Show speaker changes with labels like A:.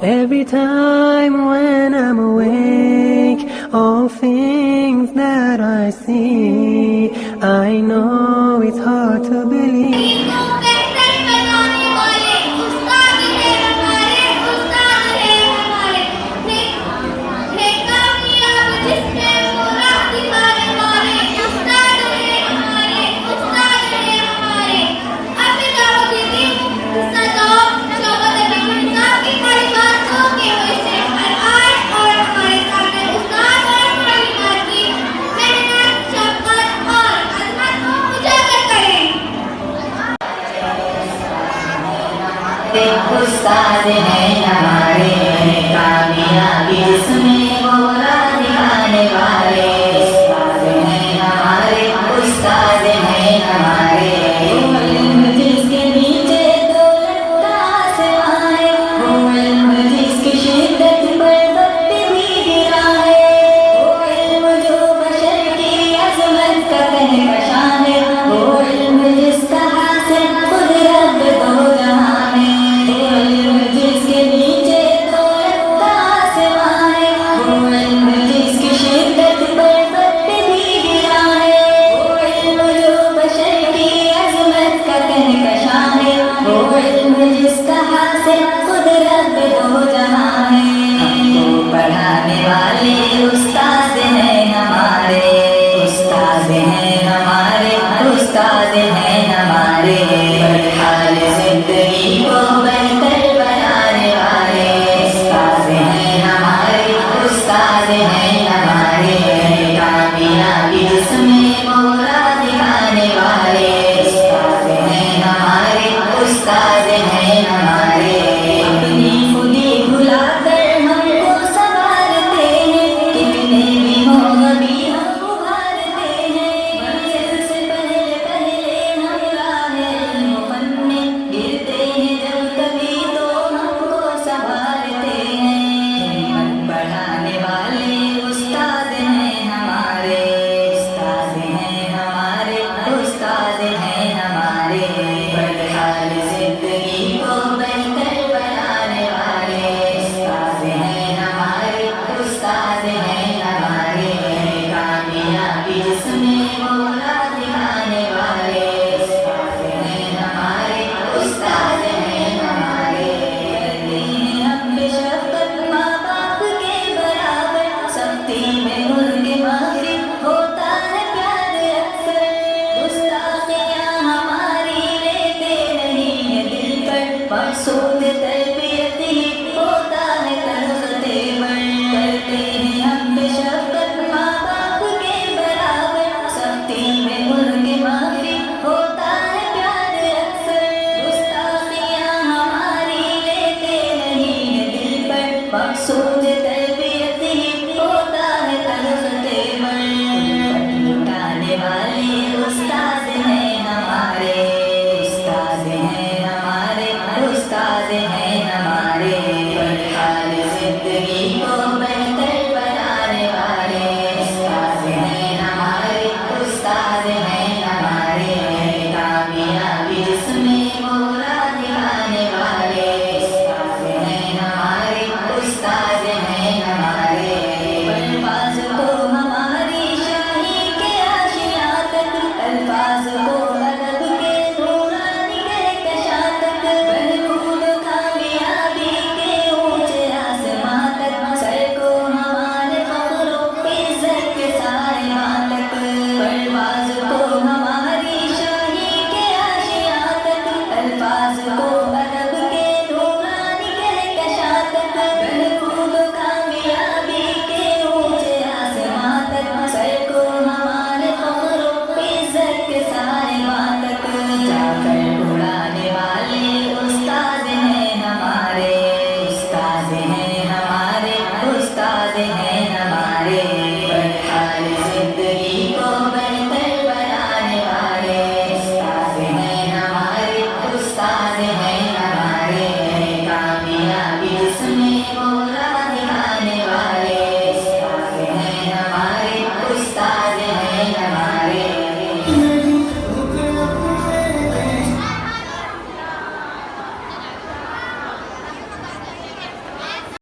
A: Every time when I'm awake, all things that I see, I know it's hard to believe.
B: उस्ताद हैं हमारे, कामयाबी जिसमें वो राह दिखाने वाले। उस्ताद हैं हमारे, उस्ताद हैं हमारे। वो इल्म जिसके नीचे दौलत का आसमां है, वो इल्म जिसकी शिद्दत पर वक्त भी गिरा है, वो इल्म जो बशर की अज़मत का कहकशां है, वो इल्म जिसका हासिल खुद रब दो जहां है। जिसके नीचे दौलत का आसमां है, वो इल्म जिसकी शिद्दत पर वक्त भी गिरा है, वो इल्म जो बशर की अज़मत का कहकशां है, वो इल्म जिसका हासिल खुद रब दो जहां है। हमको पढ़ाने वाले उस्ताद हैं हमारे, उस्ताद हैं हमारे, उस्ताद हैं हमारे। हाल जिंदगी को बेहतर बनाने वाले उस्ताद हैं हमारे, उस्ताद हैं हमारे। कामयाबी जिसमें वो राह दिखाने वाले उस्ताद हैं हमारे, उस्ताद हैं हमारे। अपनी खुदी भुलाकर हमको संवारते हैं, कितने भी हो कभी हम उभारते हैं। मंजिल से पहले पहले हम राहे इल्म में गिरते हैं, जब कभी तो हमको संभालते हैं। मन बढ़ाने वाले उस्ताद हैं हमारे, उस्ताद हैं हमारे, उस्ताद हैं हमारे। बदहाल जिंदगी को बेहतर बनाने वाले उस्ताद हैं हमारे, उस्ताद हैं हमारे। कामयाबी जिसमें वो राह दिखाने वाले उस्ताद हैं हमारे, उस्ताद हैं हमारे। करते हैं हम बेशफ़क़त माँ बाप के बराबर, सख्ती में उनके माफ़ी होता है प्यार अक्सर। गुस्ताखियाँ हमारी लेते नहीं है दिल पर, मकसूद तरबियत ही होता है तलख़ते पर। करते हैं हम बेशफ़क़त माँ बाप के बराबर, सख्ती में उनके माफ़ी होता है प्यार अक्सर। गुस्ताखियाँ हमारी लेते नहीं है दिल पर, मकसूद